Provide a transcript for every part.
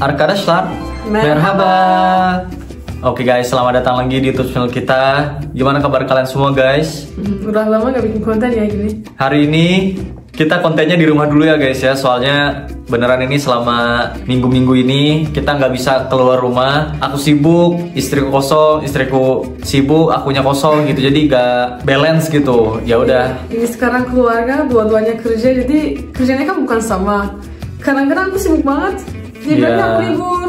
Arkadaşlar, merhaba. Oke guys, selamat datang lagi di YouTube channel kita. Gimana kabar kalian semua guys? Udah lama gak bikin konten ya gini. Hari ini kita kontennya di rumah dulu ya guys ya. Soalnya beneran ini selama minggu-minggu ini kita nggak bisa keluar rumah. Aku sibuk, istriku kosong, istriku sibuk, akunya kosong gitu. Jadi gak balance gitu. Ya udah. Ini sekarang keluarga dua-duanya kerja, jadi kerjanya kan bukan sama. Kadang-kadang aku sibuk banget, dia bilangnya aku libur.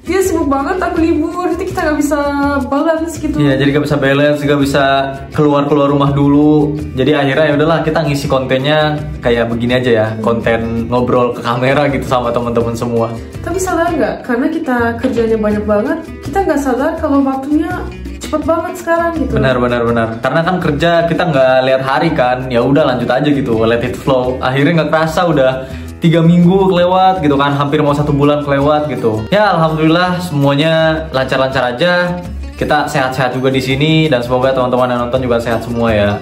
Dia sibuk banget, aku libur, jadi kita gak bisa balance gitu. Iya, jadi gak bisa balance, gak bisa keluar rumah dulu. Jadi akhirnya ya udahlah kita ngisi kontennya kayak begini aja ya, konten ngobrol ke kamera gitu sama teman-teman semua. Tapi sadar nggak? Karena kita kerjanya banyak banget, kita nggak sadar kalau waktunya cepet banget sekarang gitu. Benar. Karena kan kerja kita nggak lihat hari kan, ya udah lanjut aja gitu, let it flow. Akhirnya nggak kerasa udah 3 minggu kelewat gitu kan, hampir mau 1 bulan kelewat gitu. Ya alhamdulillah semuanya lancar-lancar aja. Kita sehat-sehat juga di sini dan semoga teman-teman yang nonton juga sehat semua ya.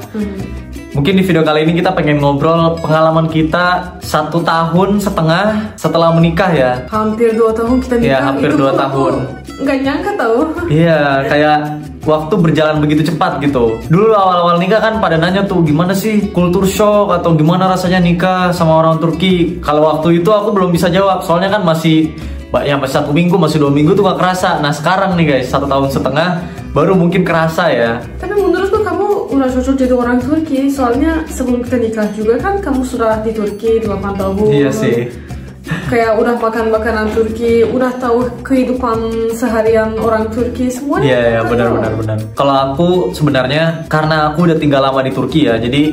Mungkin di video kali ini kita pengen ngobrol pengalaman kita 1,5 tahun setelah menikah ya. Hampir 2 tahun kita nikah. Iya, hampir 2 tahun. Nggak nyangka tau. Iya, kayak waktu berjalan begitu cepat gitu. Dulu awal-awal nikah kan pada nanya tuh gimana sih kultur shock atau gimana rasanya nikah sama orang Turki. Kalau waktu itu aku belum bisa jawab, soalnya kan masih 1 minggu, masih 2 minggu tuh gak kerasa. Nah sekarang nih guys, 1,5 tahun baru mungkin kerasa ya. Tapi menurutku kamu udah cocok jadi orang Turki, soalnya sebelum kita nikah juga kan kamu sudah di Turki 8 tahun. Iya sih. Kayak udah makan makanan Turki, udah tahu kehidupan seharian orang Turki semuanya. Iya benar. Kalau aku sebenarnya karena aku udah tinggal lama di Turki ya, jadi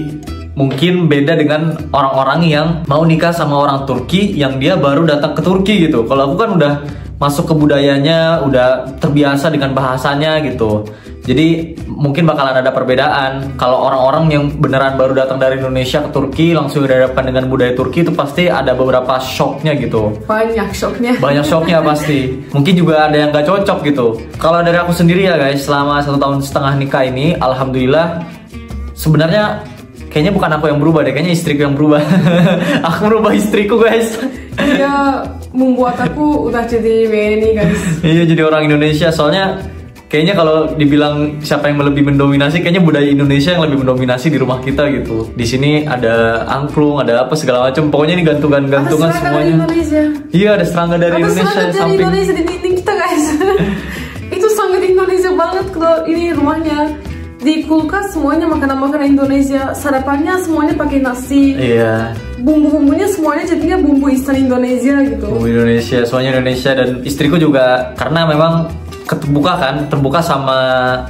mungkin beda dengan orang-orang yang mau nikah sama orang Turki yang dia baru datang ke Turki gitu. Kalau aku kan udah masuk ke budayanya, udah terbiasa dengan bahasanya gitu. Jadi mungkin bakalan ada perbedaan. Kalau orang-orang yang beneran baru datang dari Indonesia ke Turki langsung dihadapkan dengan budaya Turki itu pasti ada beberapa shocknya gitu. Banyak shocknya Pasti. Mungkin juga ada yang gak cocok gitu. Kalau dari aku sendiri ya guys, selama 1,5 tahun nikah ini, alhamdulillah sebenarnya kayaknya bukan aku yang berubah deh, kayaknya istriku yang berubah. Aku merubah istriku guys. Dia membuat aku udah jadi WNI guys. Iya, jadi orang Indonesia. Soalnya kayaknya kalau dibilang siapa yang lebih mendominasi, kayaknya budaya Indonesia yang lebih mendominasi di rumah kita gitu. Di sini ada angklung, ada apa segala macam. Pokoknya ini gantungan semuanya. Iya, ada serangga dari Indonesia di samping. Indonesia di dinding kita guys. Itu sangat Indonesia banget kalau ini rumahnya. Di kulkas semuanya makanan-makanan Indonesia, sarapannya semuanya pakai nasi. Iya. Bumbu-bumbunya semuanya jadinya bumbu instan Indonesia gitu. Bumbu Indonesia, semuanya Indonesia. Dan istriku juga karena memang terbuka sama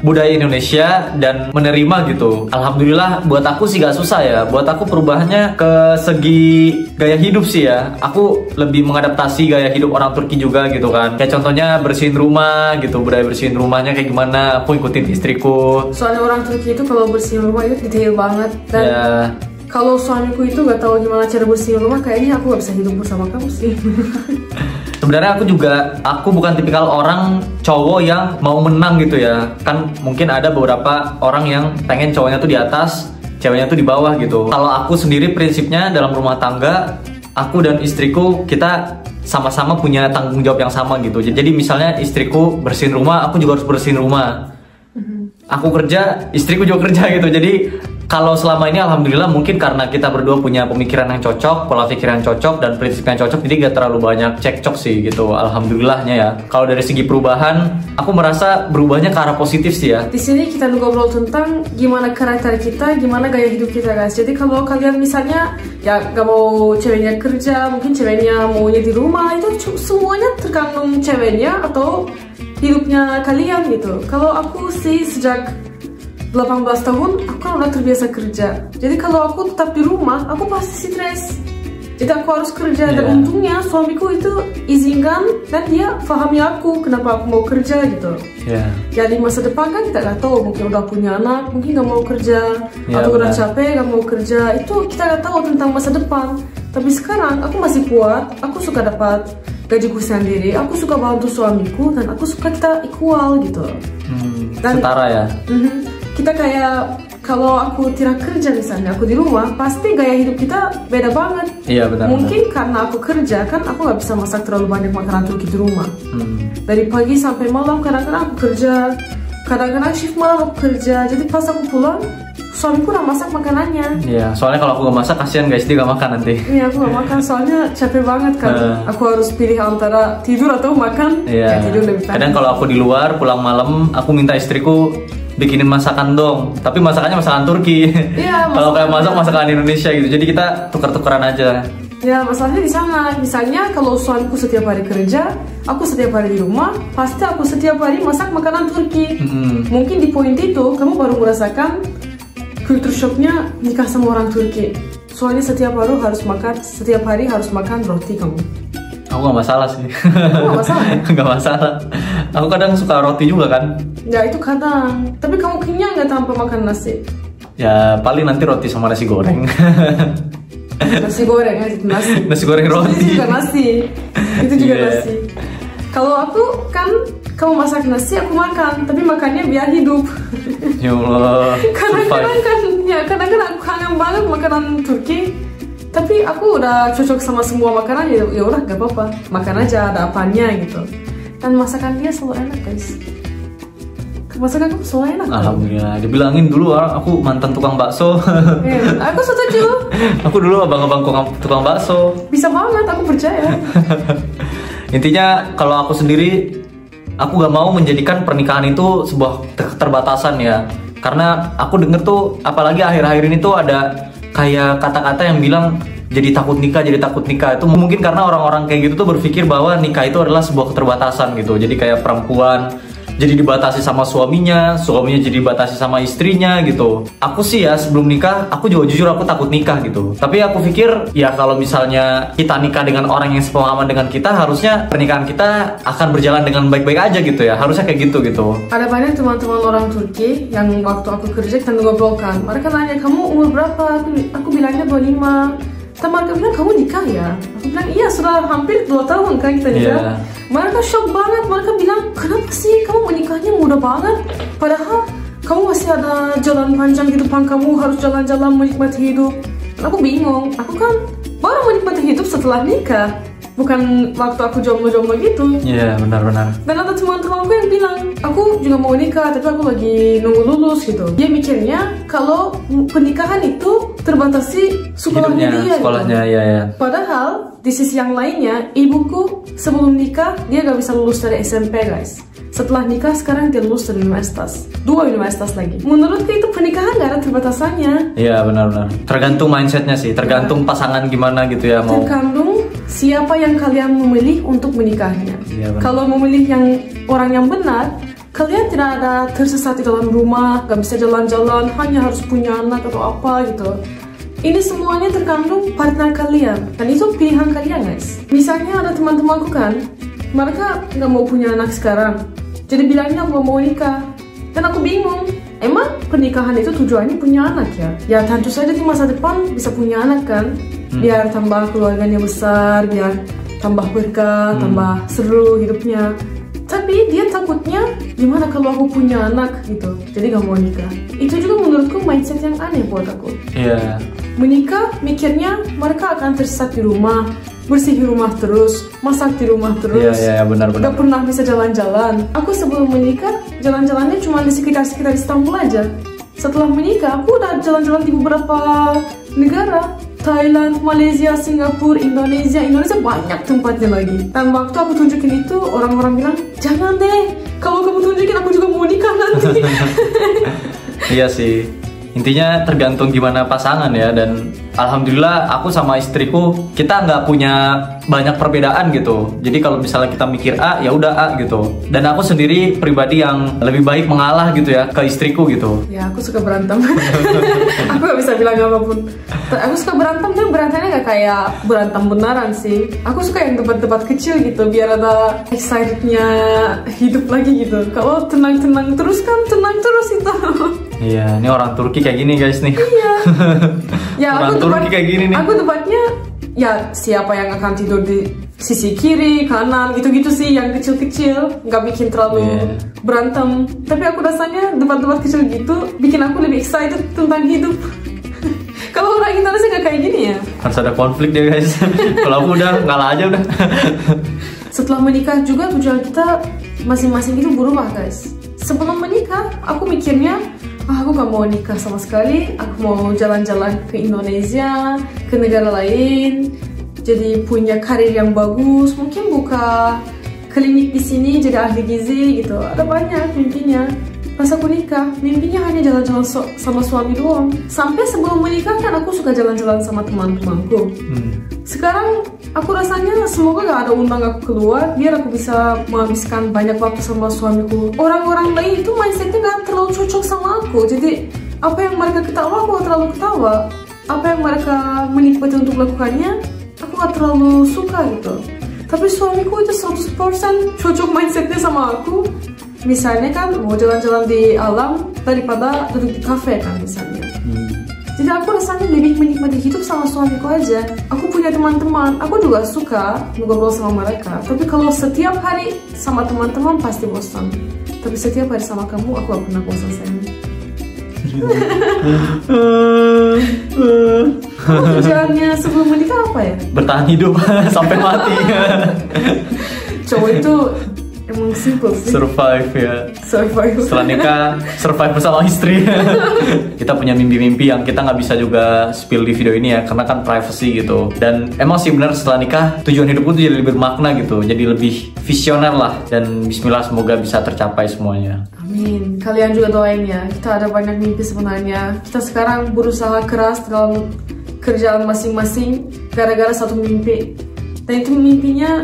budaya Indonesia dan menerima gitu. Alhamdulillah buat aku sih gak susah ya. Buat aku perubahannya ke segi gaya hidup sih ya. Aku lebih mengadaptasi gaya hidup orang Turki juga gitu kan. Kayak contohnya bersihin rumah gitu, budaya bersihin rumahnya kayak gimana, aku ikutin istriku. Soalnya orang Turki itu kalau bersihin rumah itu detail banget. Dan kalau suamiku itu gak tahu gimana cara bersihin rumah, kayaknya aku gak bisa hidup bersama kamu sih. Sebenarnya aku bukan tipikal orang cowok yang mau menang gitu ya. Kan mungkin ada beberapa orang yang pengen cowoknya tuh di atas, ceweknya tuh di bawah gitu. Kalau aku sendiri prinsipnya dalam rumah tangga, aku dan istriku kita sama-sama punya tanggung jawab yang sama gitu. Jadi misalnya istriku bersihin rumah, aku juga harus bersihin rumah. Aku kerja, istriku juga kerja gitu. Jadi kalau selama ini alhamdulillah mungkin karena kita berdua punya pemikiran yang cocok, pola pikir yang cocok, dan prinsip yang cocok, jadi gak terlalu banyak cekcok sih gitu, alhamdulillahnya ya. Kalau dari segi perubahan, aku merasa berubahnya ke arah positif sih ya. Di sini kita ngobrol tentang gimana karakter kita, gimana gaya hidup kita guys. Jadi kalau kalian misalnya ya gak mau ceweknya kerja, mungkin ceweknya maunya di rumah, itu semuanya tergantung ceweknya atau hidupnya kalian gitu. Kalau aku sih sejak 18 tahun aku kan udah terbiasa kerja. Jadi kalau aku tetap di rumah, aku pasti stres. Jadi aku harus kerja. Dan untungnya suamiku itu izinkan dan dia pahami aku kenapa aku mau kerja gitu. Ya di masa depan kan kita nggak tahu, mungkin udah punya anak, mungkin nggak mau kerja, atau udah capek nggak mau kerja. Itu kita nggak tahu tentang masa depan. Tapi sekarang aku masih kuat, aku suka dapat gajiku sendiri, aku suka bantu suamiku, dan aku suka kita equal gitu. Dan setara ya. Kita kayak kalau aku tidak kerja misalnya, aku di rumah, pasti gaya hidup kita beda banget. Iya benar. Mungkin karena aku kerja kan, aku nggak bisa masak terlalu banyak makanan Turki di rumah. Dari pagi sampai malam kadang-kadang aku kerja, kadang-kadang shift malam aku kerja. Jadi pas aku pulang, suamiku udah masak makanannya. Iya, soalnya kalau aku gak masak kasihan guys, dia gak makan nanti. Iya, aku gak makan soalnya capek banget kan. Aku harus pilih antara tidur atau makan. Iya. Ya, tidur lebih penting. Kadang kalau aku di luar pulang malam, aku minta istriku bikinin masakan dong. Tapi masakannya masakan Turki. Iya. Kalau kayak masak masakan Indonesia gitu. Jadi kita tuker-tukeran aja. Ya, masalahnya di sana. Misalnya kalau suamiku setiap hari kerja, aku setiap hari di rumah, pasti aku setiap hari masak makanan Turki. Mungkin di poin itu kamu baru merasakan culture shocknya nikah sama orang Turki. Soalnya setiap hari harus makan roti kamu. Aku gak masalah sih. Gak masalah ya? Gak masalah. Aku kadang suka roti juga kan. Ya itu kadang. Tapi kamu kenyang gak tanpa makan nasi? Ya paling nanti roti sama nasi goreng. Nasi goreng aja nasi. Nasi goreng roti. Itu juga nasi. Itu juga nasi. Kalau aku kan, kamu masak nasi aku makan, tapi makannya biar hidup. Ya Allah. Kadang-kadang kan, ya kadang-kadang aku kangen banget makanan Turki. Tapi aku udah cocok sama semua makanan, ya udah gak apa-apa, makan aja ada apanya gitu. Dan masakan dia selalu enak guys. Masakan kamu selalu enak. Alhamdulillah. Dibilangin dulu aku mantan tukang bakso. Aku setuju. Aku dulu abang-abang tukang bakso. Bisa banget, aku percaya. Intinya kalau aku sendiri, aku gak mau menjadikan pernikahan itu sebuah keterbatasan ya. Karena aku denger tuh, apalagi akhir-akhir ini tuh ada kayak kata-kata yang bilang jadi takut nikah. Itu mungkin karena orang-orang kayak gitu tuh berpikir bahwa nikah itu adalah sebuah keterbatasan gitu. Jadi kayak perempuan jadi dibatasi sama suaminya jadi dibatasi sama istrinya gitu. Aku sih ya sebelum nikah, aku juga jujur aku takut nikah gitu. Tapi aku pikir ya kalau misalnya kita nikah dengan orang yang sepemahaman dengan kita, harusnya pernikahan kita akan berjalan dengan baik-baik aja gitu ya. Harusnya kayak gitu gitu. Ada banyak teman-teman orang Turki yang waktu aku kerja kita ngobrolkan. Mereka nanya, kamu umur berapa? Aku bilangnya 25. Teman bilang, kamu nikah ya? Aku bilang, iya sudah hampir 2 tahun kan kita nikah. Mereka shock banget, mereka bilang, kenapa sih kamu menikahnya muda banget? Padahal kamu masih ada jalan panjang di depan kamu, harus jalan-jalan menikmati hidup. Dan aku bingung, aku kan baru menikmati hidup setelah nikah, bukan waktu aku jomblo-jomblo gitu. Iya, benar-benar. Dan ada teman-temanku yang bilang, aku juga mau nikah, tapi aku lagi nunggu lulus gitu. Dia mikirnya kalau pernikahan itu terbatasi sekolahnya dia. Sekolahnya, gitu. Ya. Padahal di sisi yang lainnya, ibuku sebelum nikah dia gak bisa lulus dari SMP guys. Setelah nikah sekarang dia lulus dari universitas, 2 universitas lagi. Menurutku itu pernikahan gak ada terbatasannya. Iya benar-benar. Tergantung mindsetnya sih, tergantung pasangan gimana gitu ya mau. Tergantung siapa yang kalian memilih untuk menikahnya. Iya, kalau memilih orang yang benar, kalian tidak ada tersesat di dalam rumah, gak bisa jalan-jalan, hanya harus punya anak atau apa gitu. Ini semuanya terkandung partner kalian, dan itu pilihan kalian guys. Misalnya ada teman-temanku kan, mereka nggak mau punya anak sekarang, jadi bilangnya aku mau nikah. Dan aku bingung, emang pernikahan itu tujuannya punya anak ya? Ya tentu saja di masa depan bisa punya anak kan, biar tambah keluarganya besar, biar tambah berkah, tambah seru hidupnya. Tapi dia takutnya, gimana kalau aku punya anak gitu, jadi gak mau nikah. Itu juga menurutku mindset yang aneh buat aku. Iya. Menikah, mikirnya mereka akan tersesat di rumah, bersih rumah terus, masak di rumah terus. Iya, benar-benar. Gak pernah bisa jalan-jalan. Aku sebelum menikah, jalan-jalannya cuma di sekitar Istanbul aja. Setelah menikah, aku udah jalan-jalan di beberapa negara. Thailand, Malaysia, Singapura, Indonesia banyak tempatnya lagi. Dan waktu aku tunjukin itu, orang-orang bilang, jangan deh, kalau kamu tunjukin aku juga mau nikah nanti. Iya sih, intinya tergantung gimana pasangan ya. Dan alhamdulillah aku sama istriku, kita nggak punya banyak perbedaan gitu. Jadi kalau misalnya kita mikir A, ya udah A gitu. Dan aku sendiri pribadi yang lebih baik mengalah gitu ya ke istriku gitu. Ya aku suka berantem. Aku gak bisa bilang apapun. Aku suka berantem, tapi berantemnya gak kayak berantem beneran sih. Aku suka yang debat-debat kecil gitu, biar ada excitednya hidup lagi gitu. Kalau tenang-tenang terus kan tenang terus itu. Iya, ini orang Turki kayak gini guys nih. Iya. Ya, orang Turki kayak gini nih. Aku debatnya, ya siapa yang akan tidur di sisi kiri, kanan, gitu-gitu sih yang kecil-kecil, nggak bikin terlalu berantem. Tapi aku rasanya debat-debat kecil gitu bikin aku lebih excited tentang hidup. Kalau orang Indonesia nggak kayak gini ya? Harus ada konflik deh guys. Kalau aku udah ngalah aja udah. Setelah menikah juga tujuan kita masing-masing itu berubah guys. Sebelum menikah, aku mikirnya, aku gak mau nikah sama sekali. Aku mau jalan-jalan ke Indonesia, ke negara lain, jadi punya karir yang bagus, mungkin buka klinik di sini jadi ahli gizi gitu. Ada banyak mimpinya. Pas aku nikah, mimpinya hanya jalan-jalan sama suami doang. Sampai sebelum menikah kan aku suka jalan-jalan sama teman-temanku. Sekarang aku rasanya semoga gak ada undang aku keluar, biar aku bisa menghabiskan banyak waktu sama suamiku. Orang-orang lain itu mindsetnya gak terlalu cocok sama aku. Jadi apa yang mereka ketawa, aku gak terlalu ketawa. Apa yang mereka menikmati untuk melakukannya, aku gak terlalu suka gitu. Tapi suamiku itu 100% cocok mindsetnya sama aku. Misalnya kan mau jalan-jalan di alam daripada duduk di kafe kan misalnya. Jadi aku rasanya lebih menikmati hidup sama suamiku aja. Aku punya teman-teman, aku juga suka ngobrol sama mereka. Tapi kalau setiap hari sama teman-teman pasti bosan. Tapi setiap hari sama kamu aku gak pernah bosan sayang. Tujuannya sebelum menikah apa ya? Bertahan hidup sampai mati. Cowok itu emang simple sih. Survive ya. Survive. Setelah nikah, survive bersama istri. Kita punya mimpi-mimpi yang kita nggak bisa juga spill di video ini ya, karena kan privacy gitu. Dan emang sih benar setelah nikah tujuan hidupku tuh jadi lebih bermakna gitu, jadi lebih visioner lah. Dan Bismillah semoga bisa tercapai semuanya. Amin. Kalian juga doain ya. Kita ada banyak mimpi sebenarnya. Kita sekarang berusaha keras dalam kerjaan masing-masing gara-gara satu mimpi. Dan itu mimpinya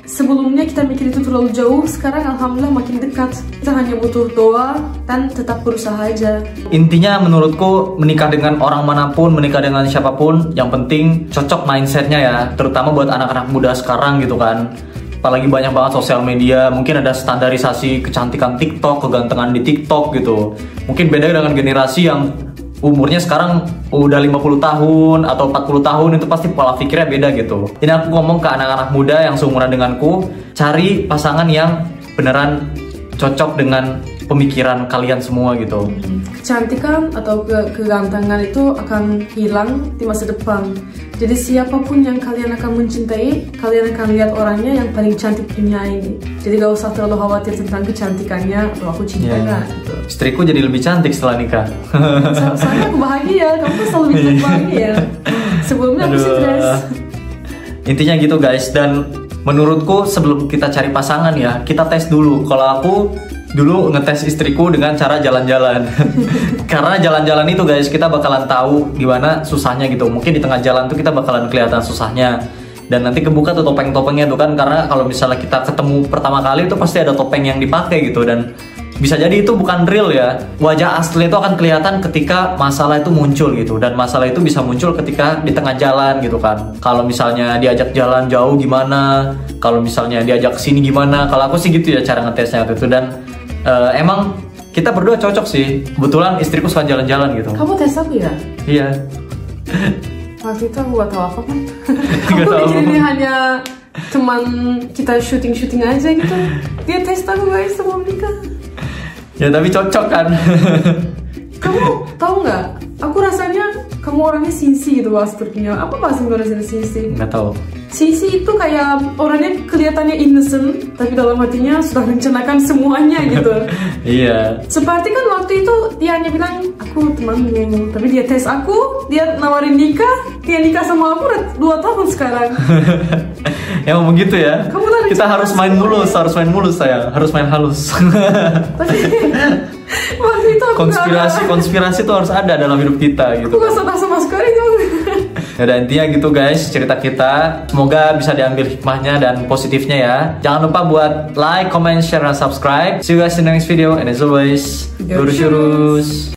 sebelumnya kita mikir itu terlalu jauh, sekarang alhamdulillah makin dekat. Kita hanya butuh doa dan tetap berusaha aja. Intinya menurutku menikah dengan orang manapun, menikah dengan siapapun, yang penting cocok mindsetnya ya. Terutama buat anak-anak muda sekarang gitu kan. Apalagi banyak banget sosial media, mungkin ada standarisasi kecantikan TikTok, kegantengan di TikTok gitu. Mungkin beda dengan generasi yang umurnya sekarang udah 50 tahun atau 40 tahun, itu pasti pola pikirnya beda gitu. Ini aku ngomong ke anak-anak muda yang seumuran denganku, cari pasangan yang beneran cocok dengan pemikiran kalian semua gitu. Kecantikan atau kegantengan itu akan hilang di masa depan. Jadi siapapun yang kalian akan mencintai, kalian akan lihat orangnya yang paling cantik di dunia ini. Jadi gak usah terlalu khawatir tentang kecantikannya atau aku cinta gak gitu. Istriku jadi lebih cantik setelah nikah. Soalnya aku bahagia, kamu tuh selalu bikin bahagia. Sebelumnya aku stres. Intinya gitu guys. Dan menurutku sebelum kita cari pasangan ya, kita tes dulu. Kalau aku dulu ngetes istriku dengan cara jalan-jalan. Karena jalan-jalan itu guys, kita bakalan tahu gimana susahnya gitu. Mungkin di tengah jalan tuh kita bakalan kelihatan susahnya. Dan nanti kebuka tuh topeng-topengnya tuh kan. Karena kalau misalnya kita ketemu pertama kali itu pasti ada topeng yang dipakai gitu. Dan bisa jadi itu bukan real ya. Wajah asli itu akan kelihatan ketika masalah itu muncul gitu. Dan masalah itu bisa muncul ketika di tengah jalan gitu kan. Kalau misalnya diajak jalan jauh gimana, kalau misalnya diajak sini gimana. Kalau aku sih gitu ya cara ngetesnya itu. Dan emang kita berdua cocok sih. Kebetulan istriku suka jalan-jalan gitu. Kamu tes aku ya? Iya. Waktu itu aku gak tahu apa kan. Aku pikir ini hanya teman kita syuting-syuting aja gitu. Dia tes aku guys sebelum nikah. Ya tapi cocok kan. Kamu tahu nggak? Aku rasanya kamu orangnya sinsi gitu bahasa Turkinya. Apa bahasa Indonesia sinsi? Nggak tahu. Sinsi itu kayak orangnya kelihatannya innocent, tapi dalam hatinya sudah rencanakan semuanya gitu. Iya. Seperti kan waktu itu dia hanya bilang aku temanmu, tapi dia tes aku, dia nawarin nikah, dia nikah sama aku udah 2 tahun sekarang. Emang begitu ya. Kita harus main mulus, harus main mulus sayang, harus main halus. Tapi waktu itu aku konspirasi tuh harus ada dalam hidup kita gitu. Aku gak sadar sama sekali tuh. Ya dan intinya gitu guys cerita kita. Semoga bisa diambil hikmahnya dan positifnya ya. Jangan lupa buat like, comment, share, dan subscribe. See you guys in the next video. And as always, lurus.